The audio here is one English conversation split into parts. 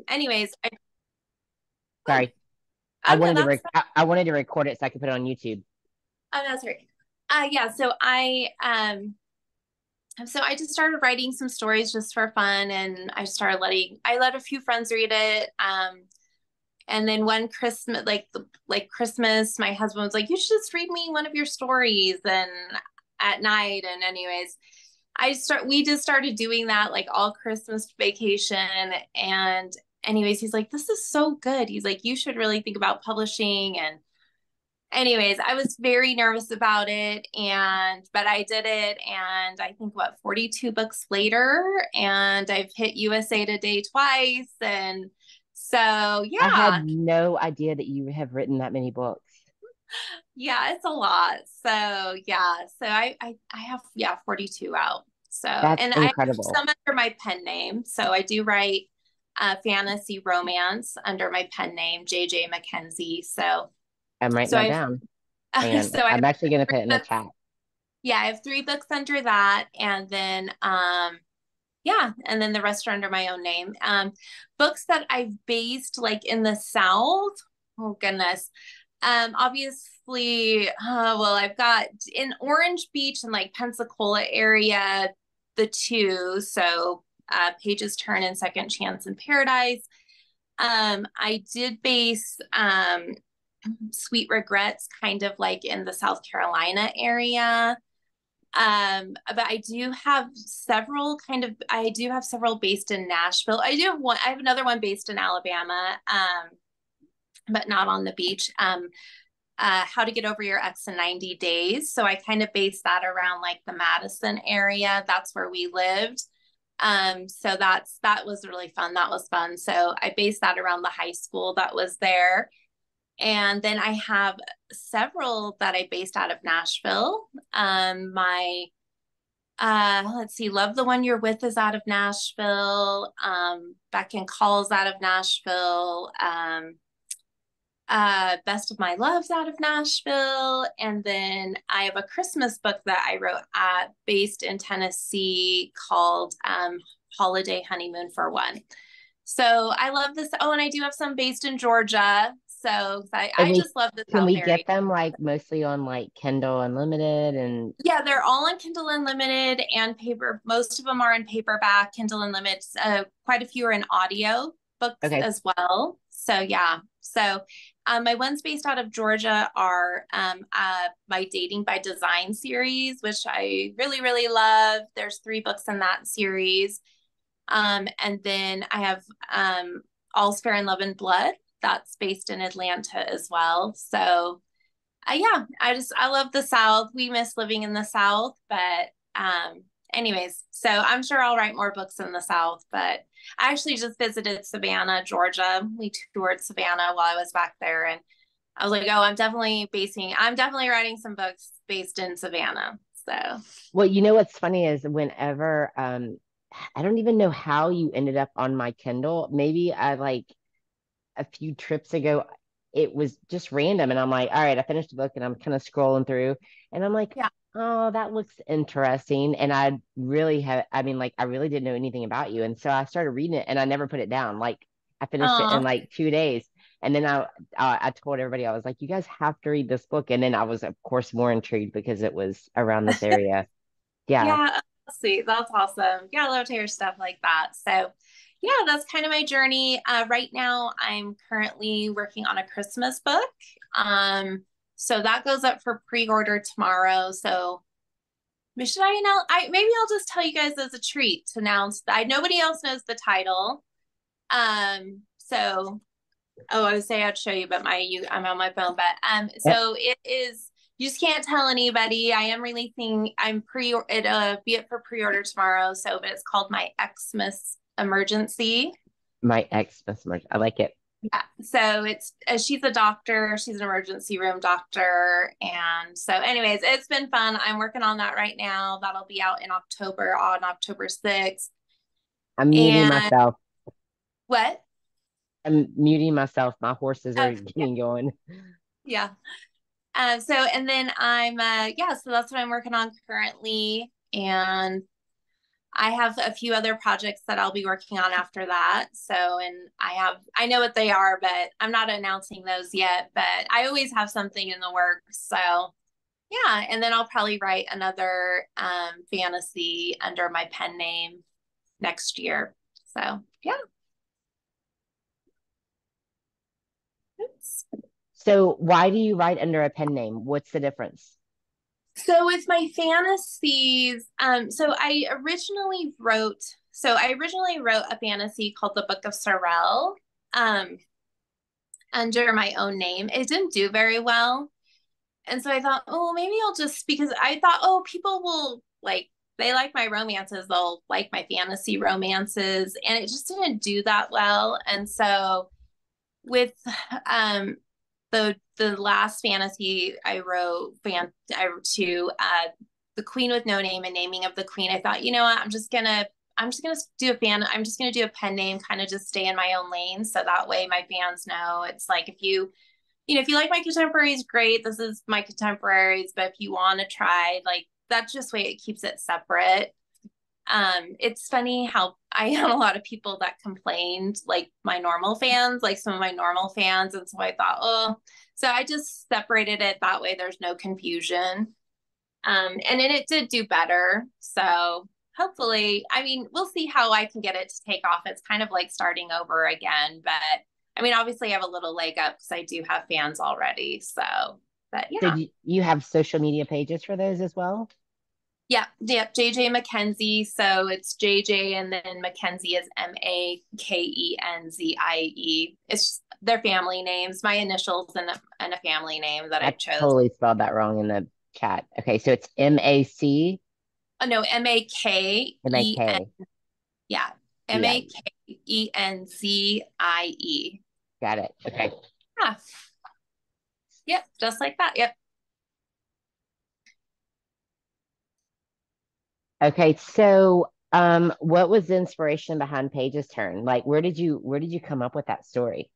Anyways, oh, Sorry. oh no, that's I wanted to record it so I could put it on YouTube. oh no, sorry. Yeah, so I just started writing some stories just for fun, and I let a few friends read it. And then one Christmas, like Christmas, my husband was like, "You should just read me one of your stories." And at night, and anyways, we just started doing that like all Christmas vacation. And anyways, he's like, "This is so good." He's like, "You should really think about publishing." And anyways, I was very nervous about it, but I did it, and I think 42 books later, and I've hit USA Today twice, and so I had yeah, no idea that you have written that many books. yeah, it's a lot. So yeah, I have 42 out. So, That's and I have incredible. some under my pen name. So I do write fantasy romance under my pen name, JJ Mackenzie. I'm writing So that I've down. And so I I'm actually going to have put it in the chat. yeah, I have 3 books under that, and then yeah, and then the rest are under my own name. Books that I've based like in the South. Oh goodness. Obviously, well, I've got in Orange Beach and like Pensacola area, the two. So Paige's Turn and Second Chance in Paradise. I did base Sweet Regrets kind of like in the South Carolina area. But I do have several based in Nashville. I have another one based in Alabama, but not on the beach. How to Get Over Your Ex in 90 Days. So I kind of based that around like the Madison area. That's where we lived. So that was really fun. That was fun. So I based that around the high school that was there. And then I have several that I based out of Nashville. My let's see, Love the One You're With is out of Nashville. Beck and Call's out of Nashville. Best of My Love's out of Nashville. And then I have a Christmas book that I wrote based in Tennessee called Holiday Honeymoon for One. So I love this. Oh, and I do have some based in Georgia. So And I just love the can South we area. get them like mostly on like Kindle Unlimited and Yeah, they're all on Kindle Unlimited and paper. Most of them are in paperback, Kindle Unlimited. Quite a few are in audio books okay. as well. So yeah. So my ones based out of Georgia are my Dating by Design series, which I really, really love. There's 3 books in that series. And then I have All's Fair in Love and Blood. That's based in Atlanta as well. So yeah, I love the South. We miss living in the South, but anyways, so I'm sure I'll write more books in the South. But I actually just visited Savannah, Georgia. We toured Savannah while I was back there, and I was like, oh, I'm definitely writing some books based in Savannah. So Well, you know what's funny is whenever I don't even know how you ended up on my Kindle. Maybe I like a few trips ago, it was just random. And I'm like, all right, I finished the book and I'm kind of scrolling through and I'm like, yeah. oh, that looks interesting. And I mean, like, I really didn't know anything about you. And so I started reading it and I never put it down. Like, I finished it in Oh, like 2 days. And then I told everybody, I was like, you guys have to read this book. And then I was, of course, more intrigued because it was around this area. Yeah. yeah. See, that's awesome. Yeah, I love to hear stuff like that. So, yeah, that's kind of my journey. Right now, I'm currently working on a Christmas book. So that goes up for pre-order tomorrow. So, should I announce? Maybe I'll just tell you guys as a treat to announce that nobody else knows the title. So oh, I would say I'd show you, but I'm on my phone. But Yep. so it is. You just can't tell anybody. I am releasing. I'm pre. It be it for pre-order tomorrow. So, but it's called My Xmas Emergency. My ex Miss I like it. Yeah. So it's she's a doctor. She's an emergency room doctor, and so, anyways, it's been fun. I'm working on that right now. That'll be out in October on October 6th. I'm muting And myself. what? I'm muting myself. My horses are Oh, getting going. yeah. So and then I'm yeah, so that's what I'm working on currently. And I have a few other projects that I'll be working on after that. So, and I know what they are, but I'm not announcing those yet, but I always have something in the works. So, yeah. And then I'll probably write another fantasy under my pen name next year. So, yeah. Oops. So why do you write under a pen name? What's the difference? So with my fantasies, so I originally wrote a fantasy called The Book of Sorrel, um, under my own name. It didn't do very well. And so I thought, oh, maybe I'll just, because I thought, oh, people will like, they like my romances, they'll like my fantasy romances. And it just didn't do that well. And so with um the last fantasy I wrote to the Queen with No Name and Naming of the Queen, I thought, you know what, I'm just gonna do I'm just gonna do a pen name, kind of just stay in my own lane. So that way my fans know it's like, if you like my contemporaries, great. This is my contemporaries. But if you want to try, like, that's just way it keeps it separate. It's funny how I had a lot of people that complained, like my normal fans, like some of my normal fans. And so I thought, oh, so I just separated it that way. There's no confusion. And then it did do better. So hopefully, I mean, we'll see how I can get it to take off. It's kind of like starting over again. But I mean, obviously, I have a little leg up because I do have fans already. So, but So yeah. you have social media pages for those as well? Yeah, yeah, JJ Mackenzie. So it's JJ and then Mackenzie is Makenzie. It's just their family names, my initials and a family name that I I've chose. totally spelled that wrong in the chat. Okay, so it's MAC Oh no, Maken. MAK. Yeah, Yeah, Makenzie. got it. Okay. Yeah, yep, just like that. Yep. Okay, so what was the inspiration behind Paige's Turn? Like where did you come up with that story?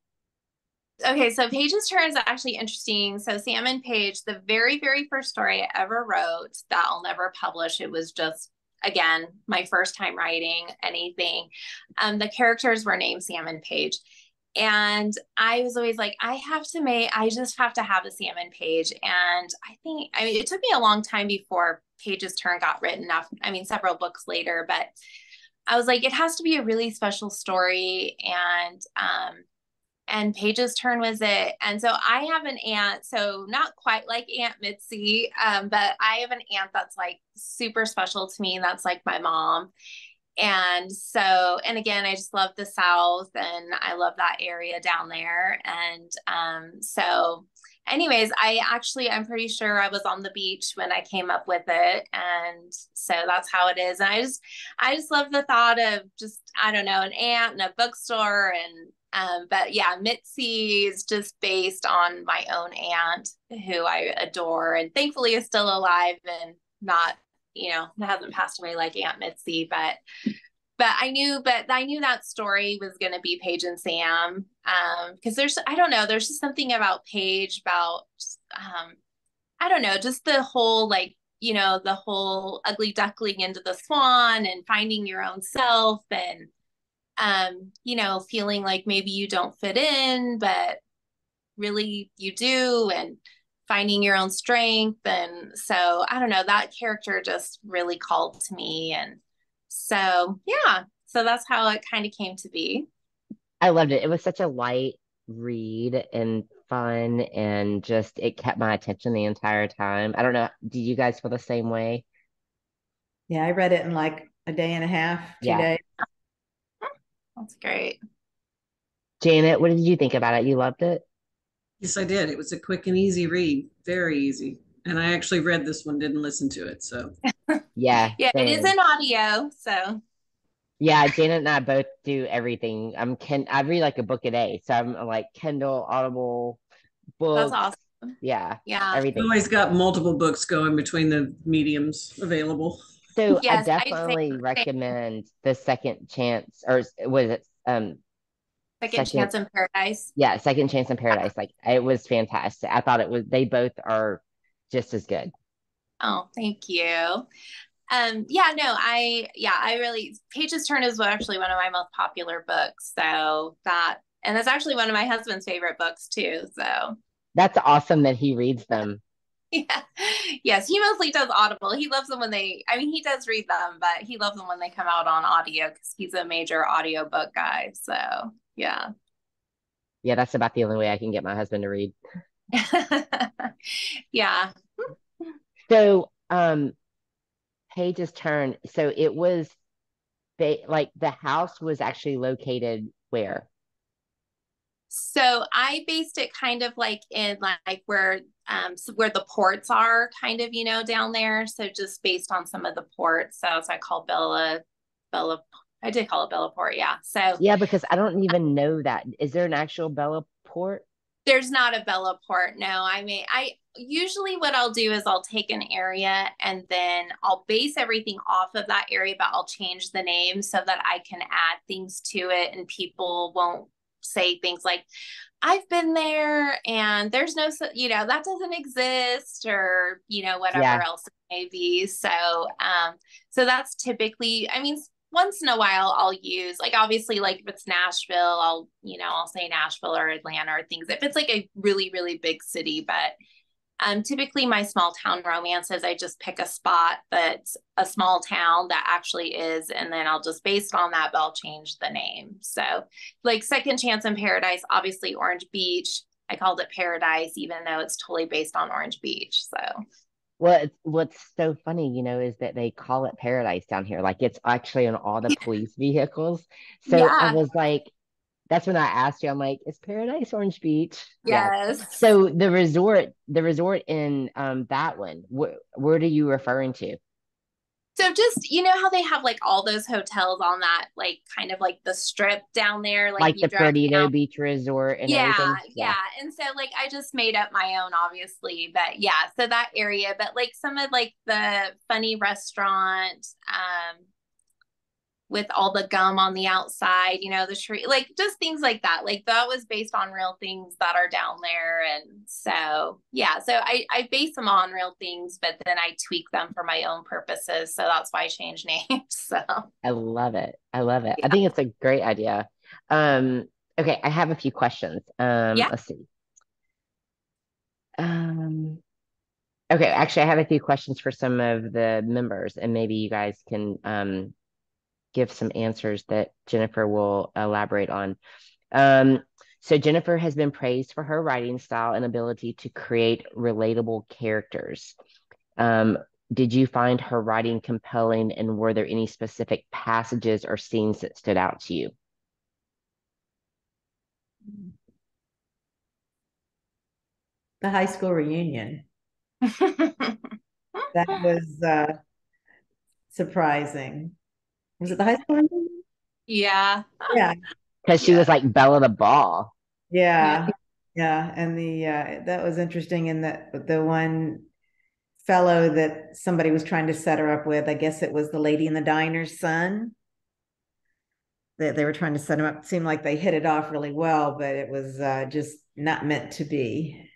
Okay, so Paige's Turn is actually interesting. So Sam and Paige, the very, very first story I ever wrote that I'll never publish, it was just, again, my first time writing anything. The characters were named Sam and Paige. And I was always like, I just have to have a Sam and Paige. And I mean, it took me a long time before Paige's Turn got written up. I mean, several books later, but I was like, it has to be a really special story. And Paige's Turn was it. And so I have an aunt, so not quite like Aunt Mitzi, but I have an aunt that's like super special to me. That's like my mom. And so, and again, I just love the South and I love that area down there. And so, anyways, I'm pretty sure I was on the beach when I came up with it. And so that's how it is. And I just love the thought of just, I don't know, an aunt and a bookstore. But yeah, Mitzi is just based on my own aunt who I adore and thankfully is still alive and not, hasn't passed away like Aunt Mitzi, but I knew that story was going to be Paige and Sam. Because I don't know, there's just something about Paige, about, I don't know, just the whole, like, the whole ugly duckling into the swan and finding your own self and, feeling like maybe you don't fit in, but really you do, and finding your own strength. And so I don't know, that character just really called to me. And so, yeah, so that's how it kind of came to be. I loved it. It was such a light read and fun and just it kept my attention the entire time. I don't know. Did you guys feel the same way? Yeah, I read it in like a day and a half, two Yeah. days. That's great. Janet, what did you think about it? You loved it? Yes, I did. It was a quick and easy read, very easy. And I actually read this one, didn't listen to it. So Yeah, Yeah, it is same. an audio. So Yeah, Janet and I both do everything. I read like a book a day. So I'm like Kindle, Audible, that's books. awesome. Yeah, Yeah. you everything. always got multiple books going between the mediums available. So I Yes, I definitely say recommend the Second Chance, or was it second second? chance in paradise. Yeah, Second Chance in Paradise. Like it was fantastic. I thought it was. They both are just as good. Oh, thank you. Yeah, no, I really, Paige's Turn is actually one of my most popular books. So that, and it's actually one of my husband's favorite books too. So That's awesome that he reads them. yeah, yes, he mostly does Audible. He loves them when I mean, he does read them, but he loves them when they come out on audio because he's a major audiobook guy. So yeah. Yeah, that's about the only way I can get my husband to read. Yeah. So, Paige's Turn. So it was like the house was actually located where? So I based it kind of like in like where the ports are kind of, down there. So just based on some of the ports. So it's I call Bella I did call it Bellaport, yeah. So Yeah, because I don't even know that. Is there an actual Bella port? there's not a Bellaport. No, I usually what I'll do is I'll take an area and then I'll base everything off of that area, but I'll change the name so that I can add things to it and people won't say things like, I've been there and there's no, that doesn't exist or, whatever Yeah. else it may be. So that's typically, I mean, once in a while I'll use like obviously like if it's Nashville, I'll say Nashville or Atlanta or things if it's like a really, really big city. But typically my small town romances, I just pick a spot that's a small town that actually is, and then I'll just based on that, but I'll change the name. So like Second Chance in Paradise, obviously Orange Beach. I called it Paradise, even though it's totally based on Orange Beach. So Well, what's so funny, is that they call it paradise down here. Like it's actually on all the police vehicles. So I yeah, was like, that's when I asked you, I'm like, is Paradise Orange Beach? Yeah. yes. So the resort in that one, where are you referring to? So just how they have like all those hotels on that like kind of like the strip down there, like Like you the drive down. Perdido Beach Resort and Yeah, everything? Yeah. yeah. And so like I just made up my own obviously, but yeah, so that area, but like some of like the funny restaurant with all the gum on the outside, the tree, like just things like that. Like that was based on real things that are down there. And so, yeah, so I base them on real things, but then I tweak them for my own purposes. So that's why I changed names. So, I love it. I love it. I yeah. think it's a great idea. Um, okay, I have a few questions. Yeah. Let's see. Um, okay, actually, I have a few questions for some of the members, and maybe you guys can give some answers that Jennifer will elaborate on. Um, so Jennifer has been praised for her writing style and ability to create relatable characters. Um, did you find her writing compelling, and were there any specific passages or scenes that stood out to you? The high school reunion. That was surprising. Was it the high school reunion? Yeah. Yeah. Because she Yeah. was like Bella the Ball. Yeah. Yeah. Yeah. And the that was interesting in that the one fellow that somebody was trying to set her up with, I guess it was the lady in the diner's son. That they were trying to set him up. It seemed like they hit it off really well, but it was just not meant to be.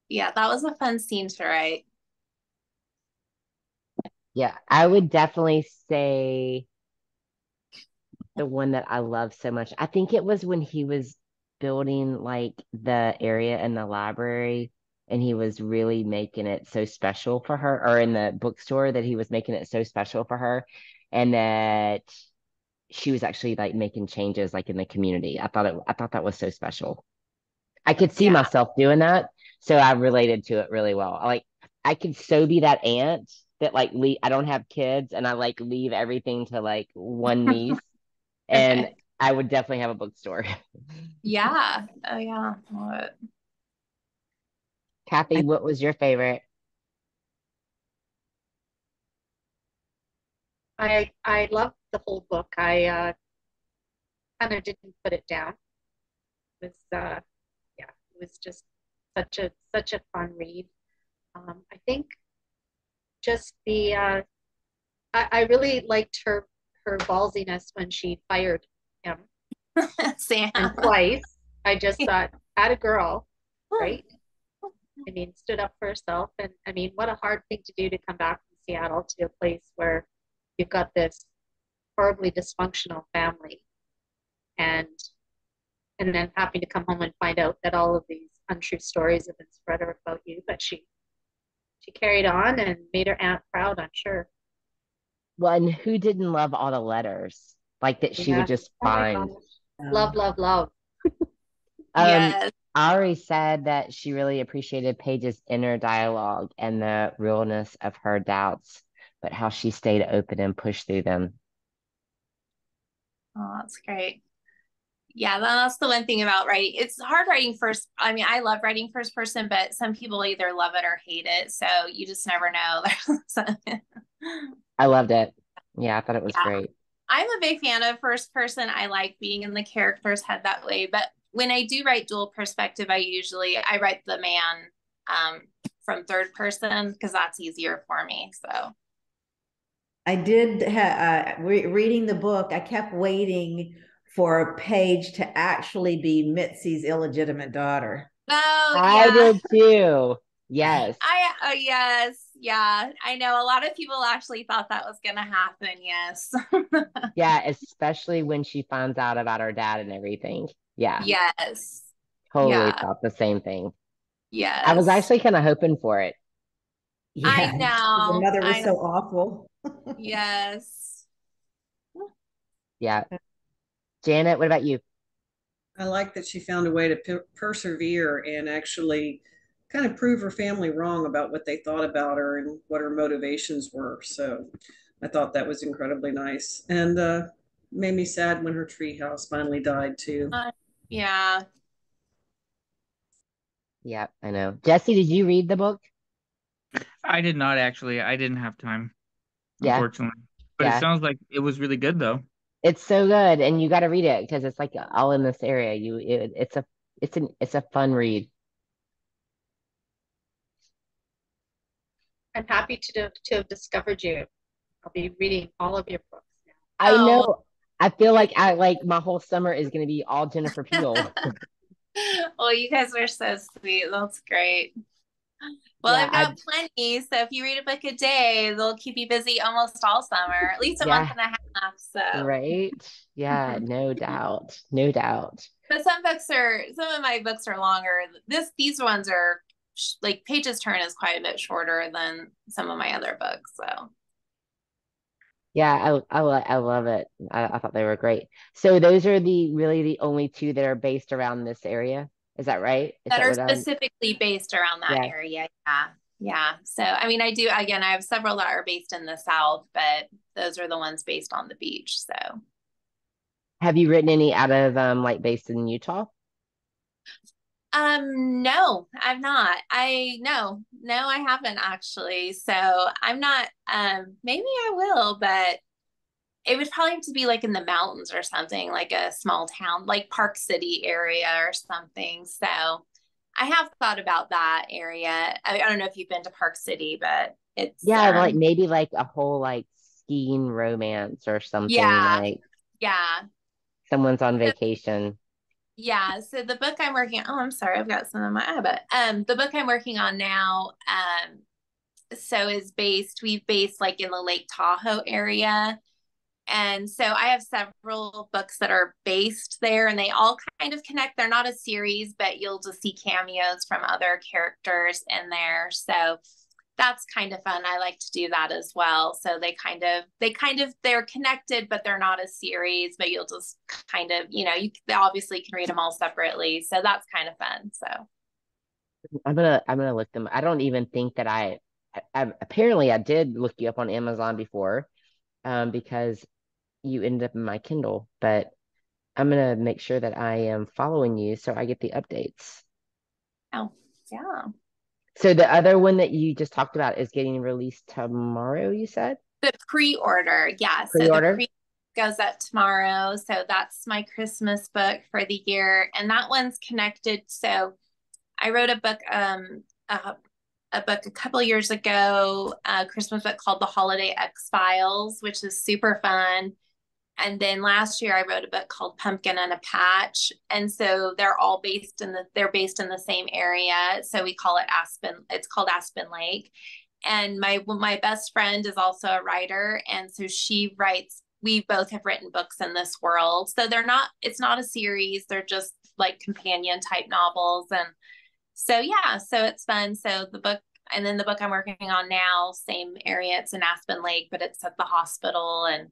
Yeah. That was a fun scene to write. Yeah, I would definitely say the one that I love so much. I think it was when he was building like the area in the library and he was really making it so special for her, or in the bookstore that he was making it so special for her, and that she was actually like making changes like in the community. I thought that was so special. I could see Yeah. myself doing that, so I related to it really well. I could so be that aunt that like I don't have kids and I like leave everything to like one niece, and I would definitely have a bookstore. Yeah. Oh, yeah. What? Kathy, I, what was your favorite? I loved the whole book. I kind of didn't put it down. It was yeah, it was just such a fun read. I think just the I really liked her ballsiness when she fired him, Sam. and twice. I just thought, at a girl, right? I mean, stood up for herself. And I mean, what a hard thing to do to come back from Seattle to a place where you've got this horribly dysfunctional family and and then having to come home and find out that all of these untrue stories have been spread about you. But she carried on and made her aunt proud, I'm sure. Well, and who didn't love all the letters like that she would Yeah. just Oh my find? gosh. Love, love, love. Um, Yes. Ari said that she really appreciated Paige's inner dialogue and the realness of her doubts, but how she stayed open and pushed through them. Oh, that's great. Yeah, that's the one thing about writing. It's hard writing first. I mean, I love writing first person, but some people either love it or hate it. So you just never know. I loved it. Yeah, I thought it was Yeah, great. I'm a big fan of first person. I like being in the character's head that way. But when I do write dual perspective, I write the man from third person because that's easier for me. So I did reading the book. I kept waiting for Paige to actually be Mitzi's illegitimate daughter. oh I yeah. did too. Yes. Yes, yeah. I know a lot of people actually thought that was gonna happen. Yes. Yeah, especially when she finds out about her dad and everything. Yeah, Yes. totally Yeah. thought the same thing. I was Yes. actually kind of hoping for it. I Yeah, the know. mother was so awful. Yes. Yeah. Janet, what about you? I like that she found a way to persevere and actually kind of prove her family wrong about what they thought about her and what her motivations were. So I thought that was incredibly nice, and made me sad when her treehouse finally died too. Yeah. Yeah, I know. Jesse, did you read the book? I did not actually. I didn't have time, Yeah, unfortunately. But it yeah. sounds like it was really good though. It's so good, and you got to read it because it's like all in this area. It's a fun read. I'm happy to have discovered you. I'll be reading all of your books now. I Oh. know. I feel like my whole summer is going to be all Jennifer Peel. Well, you guys are so sweet. That's great. Well, Yeah, I've I got plenty. So if you read a book a day, they'll keep you busy almost all summer, at least a month yeah, and a half. So, right. Yeah, no doubt. No doubt. but some of my books are longer. These ones are like Paige's Turn is quite a bit shorter than some of my other books. So Yeah, I love it. I thought they were great. So those are the only two that are based around this area. Is that right? Is that that are what I'm? specifically based around that Yeah. area. Yeah. Yeah. So, I mean, I have several that are based in the South, but those are the ones based on the beach. So, Have you written any out of like based in Utah? no, I've not. No, I haven't actually. So I'm not, maybe I will, but it would probably have to be like in the mountains or something, like a small town, like Park City area or something. So I have thought about that area. I don't know if you've been to Park City, but it's, Yeah, like maybe like a whole like skiing romance or something yeah, like yeah. someone's on So, vacation. yeah. So the book I'm working on, oh, I'm sorry, I've got some in my eye, but the book I'm working on now, so we've based like in the Lake Tahoe area. And so I have several books that are based there and they all kind of connect. They're not a series, but you'll just see cameos from other characters in there. So that's kind of fun. I like to do that as well. So they're connected, but they're not a series, but you'll just kind of, they obviously can read them all separately. So that's kind of fun. So I'm gonna look them. I don't even think that I apparently I did look you up on Amazon before, because you ended up in my Kindle, but I'm gonna make sure that I am following you so I get the updates. oh yeah. So the other one that you just talked about is getting released tomorrow, you said? The pre-order, yeah. So the Pre-order? pre goes up tomorrow. So that's my Christmas book for the year. And that one's connected. So I wrote a book a couple years ago, a Christmas book called The Holiday X Files, which is super fun. And then last year I wrote a book called Pumpkin and a Patch. And so they're based in the same area. So we call it Aspen. It's called Aspen Lake. And my best friend is also a writer. And so we both have written books in this world. So it's not a series. They're just like companion type novels. And so, yeah, so it's fun. So the book I'm working on now, same area, it's in Aspen Lake, but it's at the hospital. And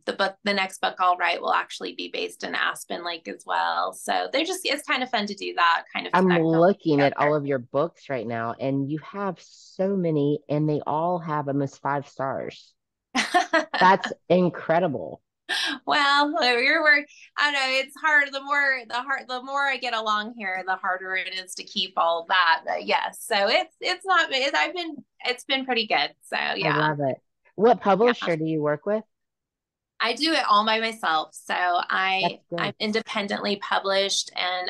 the next book I'll write will actually be based in Aspen Lake as well. So it's kind of fun to do that, kind of I'm connect them looking at all together. of your books right now, and you have so many, and they all have almost 5 stars. That's incredible. Well, your work, I know it's hard. The more I get along here, the harder it is to keep all that. But yes, so it's not, it's been pretty good. So I yeah, love it. What yeah. publisher do you work with? I do it all by myself. So That's I'm good. independently published, and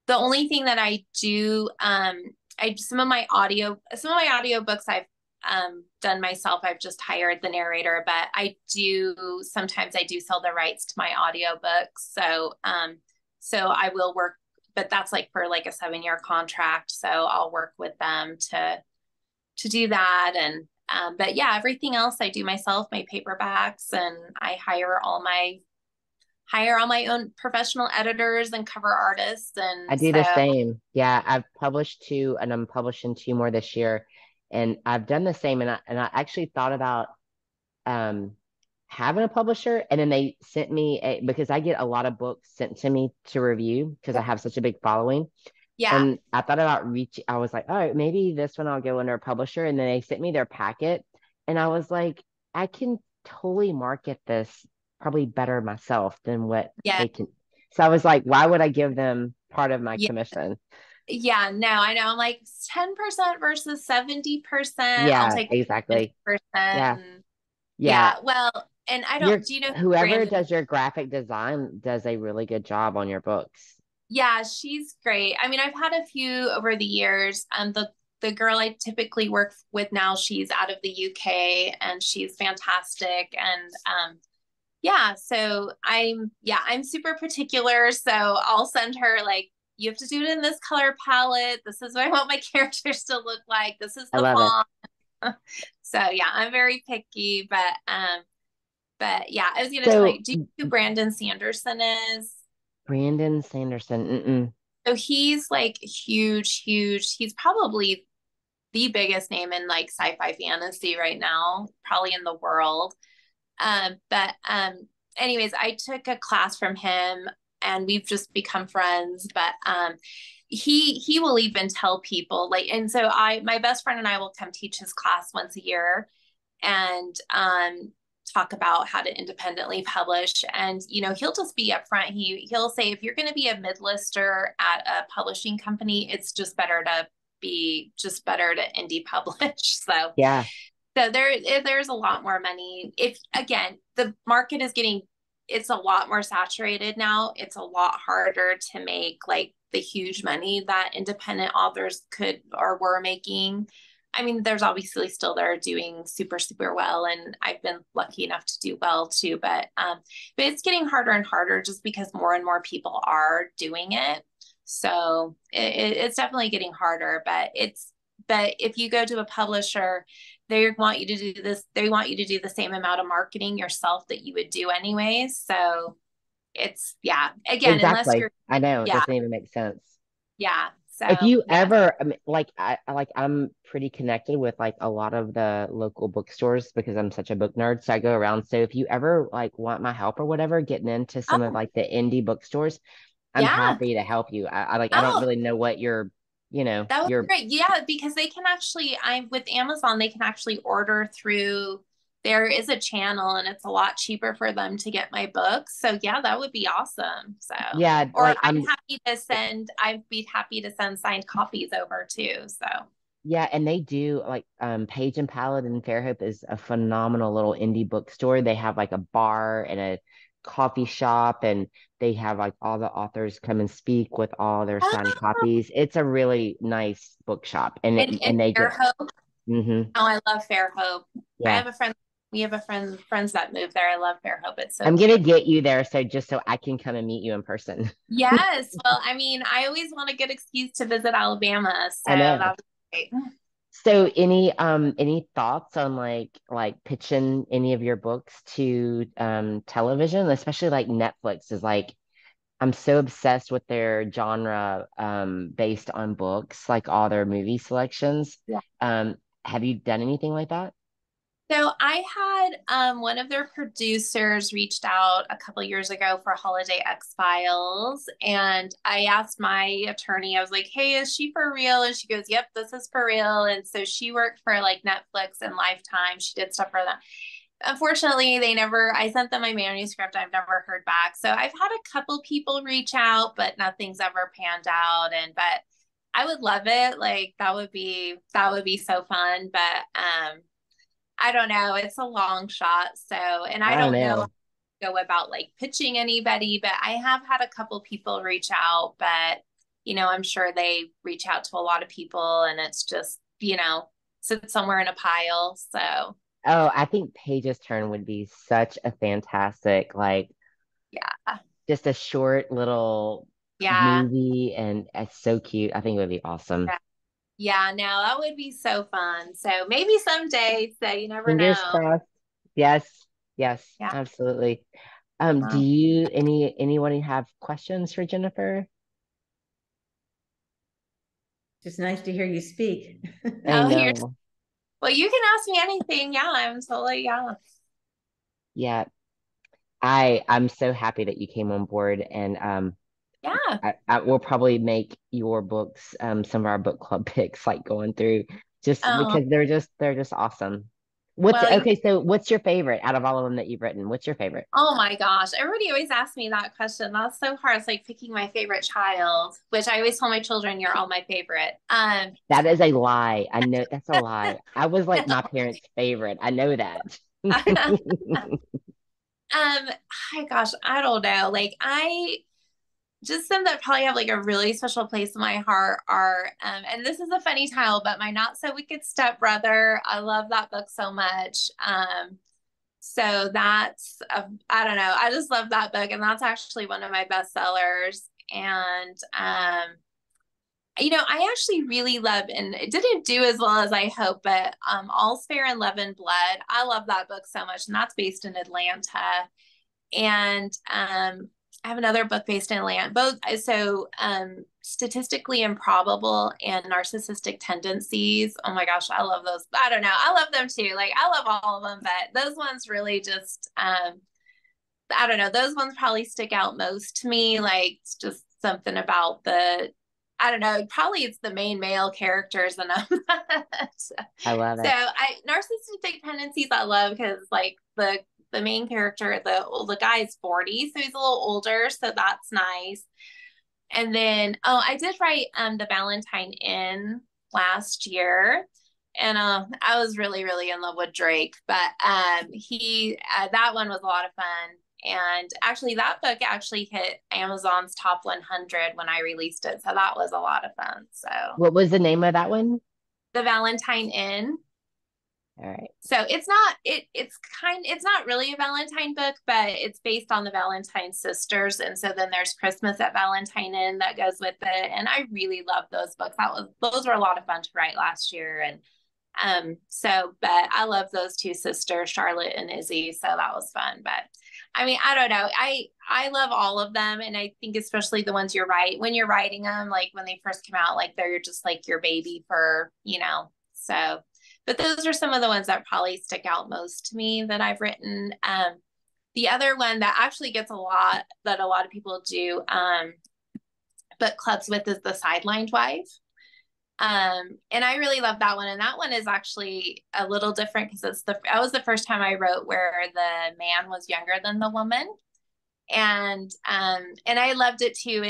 the only thing that I do, some of my audio books I've done myself. I've just hired the narrator, but sometimes I do sell the rights to my audio books. So I will work, but that's like for like a 7-year contract. So I'll work with them to do that. And but yeah, everything else I do myself, my paperbacks, and I hire all my own professional editors and cover artists. I And do the so same. Yeah, I've published 2, and I'm publishing 2 more this year. And I've done the same, and I actually thought about um having a publisher, and then they sent me because I get a lot of books sent to me to review because I have such a big following. yeah, And I thought about I was like, all right, maybe this one I'll go under a publisher. And then they sent me their packet. And I was like, I can totally market this probably better myself than what yeah, they can. So I was like, why would I give them part of my yeah. commission? Yeah, no, I know. I'm like 10% versus 70%. I'll Yeah, take 10%. exactly. Yeah. And Yeah. yeah, well, and Your do you know who whoever Brandon? does your graphic design does a really good job on your books. Yeah, she's great. I mean, I've had a few over the years. The girl I typically work with now, she's out of the UK, and she's fantastic. And yeah, so I'm super particular. So I'll send her like, you have to do it in this color palette. This is what I want my characters to look like. This is I the love it. font. So yeah, I'm very picky, but yeah, I was gonna tell So you, do you know who Brandon Sanderson is? Brandon Sanderson, So he's like huge, huge. He's probably the biggest name in like sci-fi fantasy right now, probably in the world. But anyways, I took a class from him, and we've just become friends. But he will even tell people like, and so my best friend and I will come teach his class once a year, and talk about how to independently publish. And he'll just be upfront. He'll say, if you're going to be a mid-lister at a publishing company, it's just better to indie publish. So yeah, there's a lot more money. If again, the market is it's a lot more saturated now. It's a lot harder to make like the huge money that independent authors could or were making. I mean, there's obviously still they're doing super, super well, and I've been lucky enough to do well too. But it's getting harder and harder just because more and more people are doing it. So it's definitely getting harder. But if you go to a publisher, they want you to do this. They want you to do the same amount of marketing yourself that you would do anyways. So it's yeah. Again, unless exactly. you're I know it yeah, doesn't even make sense. yeah. If So you yeah. ever, I mean, I'm pretty connected with like a lot of the local bookstores because I'm such a book nerd. So I go around. So if you ever like want my help or whatever, getting into some of Oh, like the indie bookstores, I'm yeah. happy to help you. I don't Oh, really know what that would be your great. Yeah, because they can actually, I'm with Amazon, they can actually order through, there is a channel, and it's a lot cheaper for them to get my books. So yeah, that would be awesome. So, yeah, or I'd be happy to send signed copies over too. So yeah, and they do like Page and Palette in Fairhope is a phenomenal little indie bookstore. They have like a bar and a coffee shop, and they have like all the authors come and speak with all their signed oh, copies. It's a really nice bookshop, and and they get Fairhope. hmm Oh, I love Fairhope. I yeah. have a friend We have a friends that move there. I love Fairhope. It's so I'm gonna cute. get you there, so just so I can come and meet you in person. Yes. Well, I mean, I always want a good excuse to visit Alabama, so I know. that'd be great. So any thoughts on like pitching any of your books to television, especially like Netflix is like I'm so obsessed with their genre based on books, like all their movie selections. Have you done anything like that? So I had one of their producers reached out a couple years ago for Holiday X Files, and I asked my attorney, I was like, "Hey, is she for real?" And she goes, "Yep, this is for real." And so she worked for like Netflix and Lifetime. She did stuff for them. Unfortunately, they never. I sent them my manuscript. I've never heard back. So I've had a couple people reach out, but nothing's ever panned out. And but I would love it. Like that would be so fun. But I don't know. It's a long shot. So, and I I don't don't know know. go about like pitching anybody, but I have had a couple people reach out, but I'm sure they reach out to a lot of people and it's just, sits somewhere in a pile. So, Oh, I think Paige's Turn would be such a fantastic, like yeah. just a short little Yeah. movie, and it's so cute. I think it would be awesome. Yeah. Yeah. No, that would be so fun. So maybe someday. So you never Fingers know. crossed. Yes, yes, Yeah. absolutely. Do Oh, you anyone have questions for Jennifer? Just nice to hear you speak. I oh, you're, know. well, you can ask me anything. Yeah. I'm totally, yeah. Yeah, I'm so happy that you came on board, and Yeah. I will probably make your books some of our book club picks, like going through, just Oh, because they're just awesome. What's well, okay? So what's your favorite out of all of them that you've written? What's your favorite? oh my gosh. Everybody always asks me that question. That's so hard. It's like picking my favorite child, which I always tell my children, you're all my favorite. That is a lie. I know that's a lie. I was like my parents' favorite. I know that. my gosh, I don't know. Like I just some that probably have like a really special place in my heart are and this is a funny title, but My Not So Wicked Stepbrother. I love that book so much. So that's I don't know. I just love that book, and that's actually one of my best sellers. And I actually really love, and it didn't do as well as I hope, but All's Fair in Love and Blood. I love that book so much, and that's based in Atlanta. And I have another book based in Atlanta, both Statistically Improbable and Narcissistic Tendencies. Oh my gosh, I love those. I don't know, I love them too. Like I love all of them, but those ones really just I don't know, those ones probably stick out most to me. Like it's just something about I don't know, probably it's the main male characters in them. so, I love so it. I narcissistic tendencies I love because like the main character, the guy is 40, so he's a little older, so that's nice. And then I did write the Valentine Inn last year. And I was really, really in love with Drake, but he that one was a lot of fun. And actually, that book actually hit Amazon's top 100 when I released it, so that was a lot of fun. So What was the name of that one? the Valentine Inn. All right. So it's not really a Valentine book, but it's based on the Valentine sisters. And so then there's Christmas at Valentine Inn that goes with it. And I really love those books. Those were a lot of fun to write last year. And but I love those two sisters, Charlotte and Izzy. So that was fun. But I mean, I don't know. I love all of them. And I think especially the ones when you're writing them, like when they first come out, like they're just like your baby so but those are some of the ones that probably stick out most to me that I've written. The other one that actually gets a lot that a lot of people do book clubs with is The Sidelined Wife. And I really love that one. And that one is actually a little different because that was the first time I wrote where the man was younger than the woman. And I loved it too.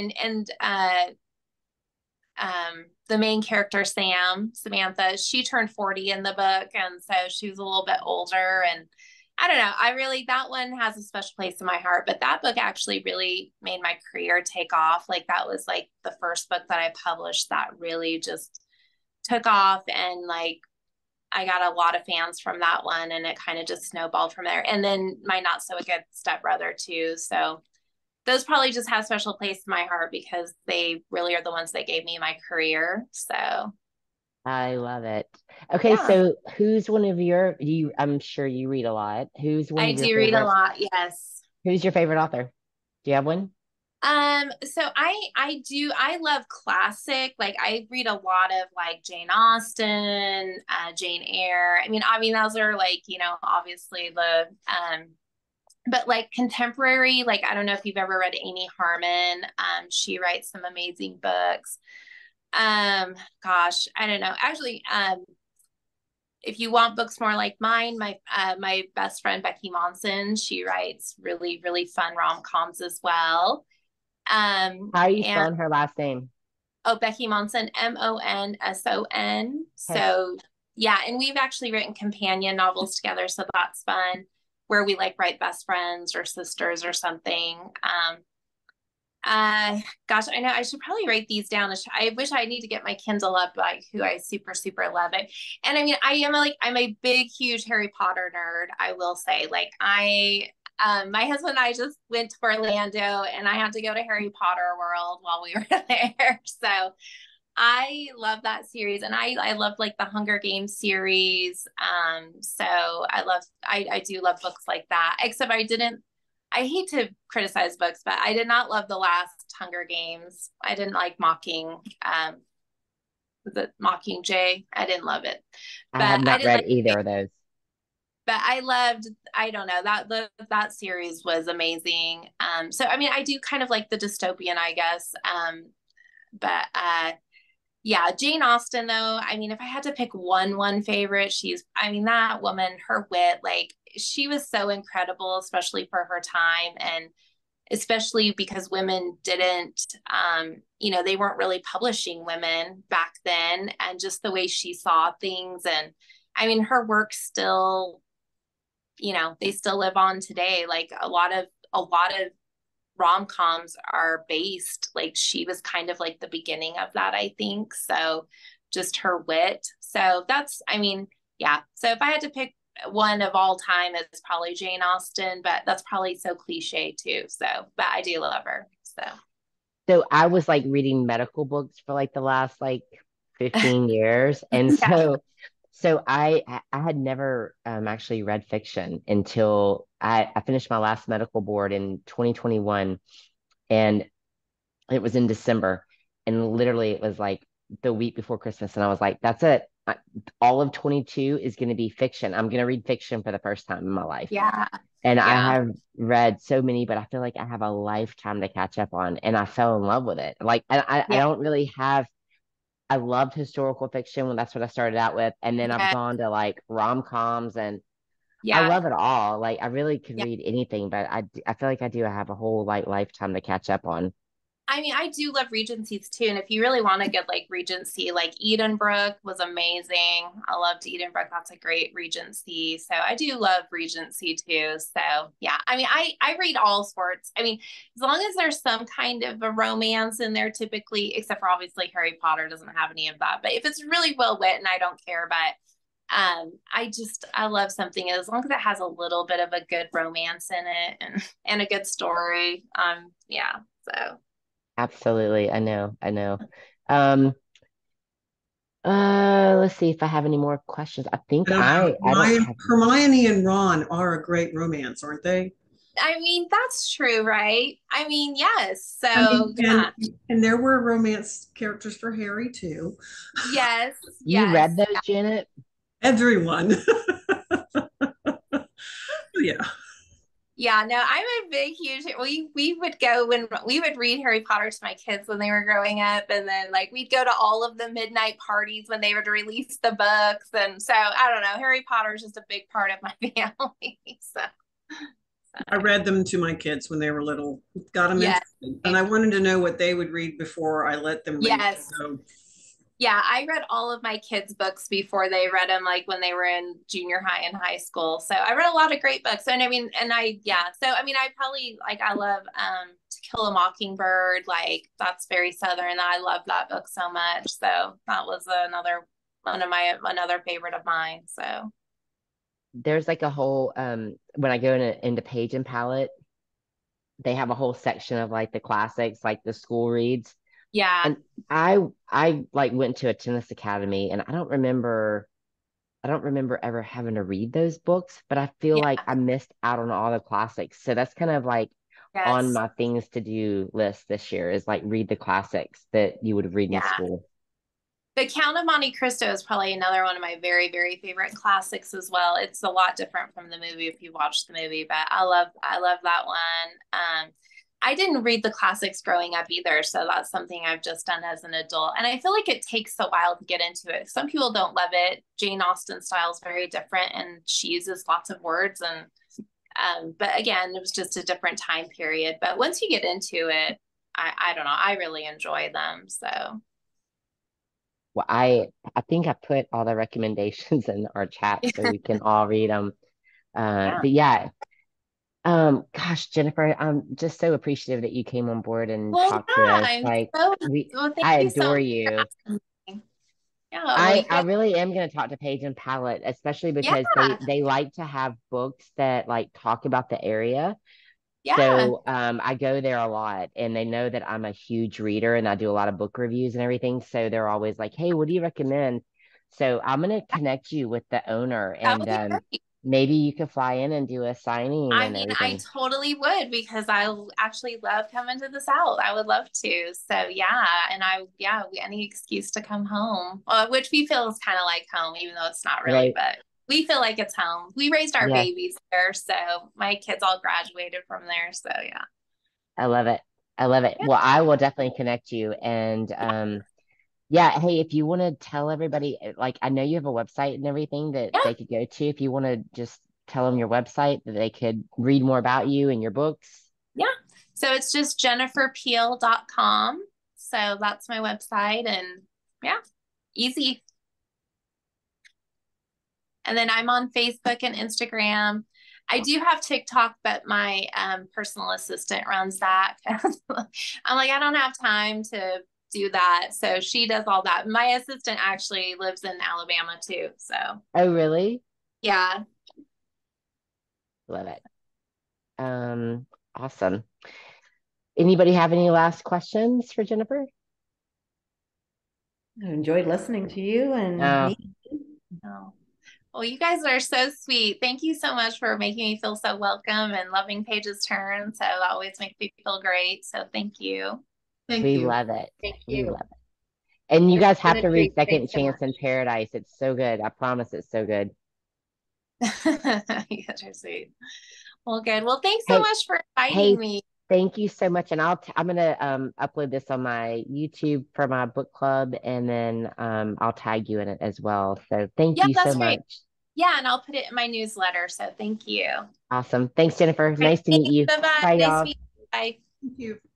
The main character, Samantha, she turned 40 in the book. And so she was a little bit older. And I don't know. That one has a special place in my heart. But that book actually really made my career take off. Like that was like the first book that I published that really just took off. And like, I got a lot of fans from that one, and it kind of just snowballed from there. And then my Not So Good Stepbrother too. So those probably just have a special place in my heart because they really are the ones that gave me my career. So I love it. Okay, yeah, so who's one of your you I'm sure you read a lot. Who's one I of your do read a favorite lot. Yes. who's your favorite author? Do you have one? So I love classic. Like I read a lot of like Jane Austen, Jane Eyre. I mean those are like, obviously the but like contemporary, like I don't know if you've ever read Amy Harmon. She writes some amazing books. Gosh, I don't know. Actually, if you want books more like mine, my best friend Becky Monson, she writes really, really fun rom-coms as well. How are you And spelling her last name? oh, Becky Monson, Monson. Okay. So yeah, and we've actually written companion novels together, so that's fun, where we like write best friends or sisters or something. Gosh, I know I should probably write these down. I wish I need to get my Kindle up, like who I super, super love it. And I mean, I'm a big, huge Harry Potter nerd, I will say. Like my husband and I just went to Orlando and I had to go to Harry Potter World while we were there. So I love that series, and I love like the Hunger Games series. So I do love books like that. Except I hate to criticize books, but I did not love the last Hunger Games. I didn't like was it Mockingjay? I didn't love it, I have but I not did read like. either of those. But I loved. I don't know that series was amazing. So I mean, I do kind of like the dystopian, I guess. But yeah, Jane Austen though, I mean, if I had to pick one favorite, I mean, that woman, her wit, like she was so incredible, especially for her time, and especially because women didn't, they weren't really publishing women back then, and just the way she saw things. And I mean, her work still, they still live on today. Like a lot of rom-coms are based, like she was kind of like the beginning of that, I think. So just her wit. So I mean, yeah. So if I had to pick one of all time, it's probably Jane Austen, but that's probably so cliche too. So, but I do love her. So So I was like reading medical books for like the last like 15 years. And yeah. so I had never actually read fiction until I finished my last medical board in 2021, and it was in December, and literally it was like the week before Christmas, and I was like, that's it. All of 22 is going to be fiction. I'm going to read fiction for the first time in my life. Yeah. And I Yeah. have read so many, but I feel like I have a lifetime to catch up on, and I fell in love with it. Like I Yeah. don't really have. I loved historical fiction when that's what I started out with, and then I've Yeah. gone to like rom-coms, and I Yeah. love it all. Like I really could Yeah. read anything, but I feel like I do have a whole like lifetime to catch up on. I mean, I do love Regencies too. And if you really want to get like Regency, like Edenbrook was amazing. I loved Edenbrook. That's a great Regency. So I do love Regency too. So yeah, I mean, I read all sorts. I mean, as long as there's some kind of a romance in there, typically, except for obviously Harry Potter doesn't have any of that. But if it's really well written, I don't care. But I love something as long as it has a little bit of a good romance in it and a good story. Yeah. So. Absolutely. I know. I know. Um, let's see if I have any more questions. I think I don't know. I don't have. Hermione and Ron are a great romance, aren't they? I mean, that's true, right? I mean, yes. I So, mean, yeah. and there were romance characters for Harry too. Yes. You Yes. read those, Janet? Everyone. Yeah. Yeah, no, I'm a big, huge. We would go when we would read Harry Potter to my kids when they were growing up, and then like we'd go to all of the midnight parties when they would release the books, and so I don't know. Harry Potter is just a big part of my family. I read them to my kids when they were little, got them Yes, interested. And I wanted to know what they would read before I let them read. yes. So Yeah, I read all of my kids' books before they read them, like when they were in junior high and high school. So I read a lot of great books. And I mean, yeah. So I mean, I probably like I love To Kill a Mockingbird. Like that's very Southern. I love that book so much. So that was another another favorite of mine. So There's like a whole when I go into Page and Palette, they have a whole section of like the classics, like the school reads. yeah, And I like went to a tennis academy, and I don't remember ever having to read those books, but I feel like yeah, I missed out on all the classics. So that's kind of like on yes, my things to do list this year is like read the classics that you would read in yeah. school. The Count of Monte Cristo is probably another one of my very, very favorite classics as well. It's a lot different from the movie if you watch the movie, but I love that one. I didn't read the classics growing up either, so that's something I've just done as an adult. And I feel like it takes a while to get into it. Some people don't love it. Jane Austen's style is very different, and she uses lots of words. And but again, it was just a different time period. But once you get into it, I don't know. I really enjoy them. So Well, I think I put all the recommendations in our chat so we can all read them. yeah. But yeah, gosh, Jennifer, I'm just so appreciative that you came on board and Well, talked to yeah, us. I'm Like so well. Thank I you so adore much for you. asking me. Yeah, well, I you I guys, really am going to talk to Paige and Palette, especially yeah, because they like to have books that like talk about the area. yeah. So I go there a lot, and they know that I'm a huge reader and I do a lot of book reviews and everything. So they're always like, "Hey, what do you recommend?" So I'm going to connect you with the owner, That and would be great. maybe you could fly in and do a signing I and mean, I everything. totally would because I actually love coming to the South. I would love to. So yeah, and yeah, any excuse to come home, which we feel is kind of like home, even though it's not really, Right? but we feel like it's home. We raised our Yeah, babies there, so my kids all graduated from there. So yeah. I love it. I love it. Yeah. Well, I will definitely connect you, and yeah, hey, if you want to tell everybody, like, I know you have a website and everything that Yeah. they could go to. If you want to just tell them your website that they could read more about you and your books. Yeah. So it's just jenniferpeel.com. So that's my website and yeah, easy. And then I'm on Facebook and Instagram. I do have TikTok, but my personal assistant runs that. I'm like, I don't have time to do that. So she does all that. My assistant actually lives in Alabama too. So Oh, really? yeah. Love it. Awesome. Anybody have any last questions for Jennifer? I enjoyed listening to you and No, meeting. Oh. Well, you guys are so sweet. Thank you so much for making me feel so welcome and loving Paige's turn. So that always makes me feel great. So thank you. Thank we you. love it. Thank We you. love it. And you It's guys been have a to read treat. Second Thanks so Chance in much. Paradise. It's so good. I promise it's so good. You guys are sweet. Well, good. Well, thanks so Hey, much for inviting hey, me. thank you so much. And I'm gonna upload this on my YouTube for my book club, and then I'll tag you in it as well. So thank Yeah, you so that's great. much. Yeah, and I'll put it in my newsletter. So thank you. All Awesome. Thanks, Jennifer. right, Nice to meet thanks. you. Bye-bye. Bye, Nice to y'all. meet you. Bye. Thank you.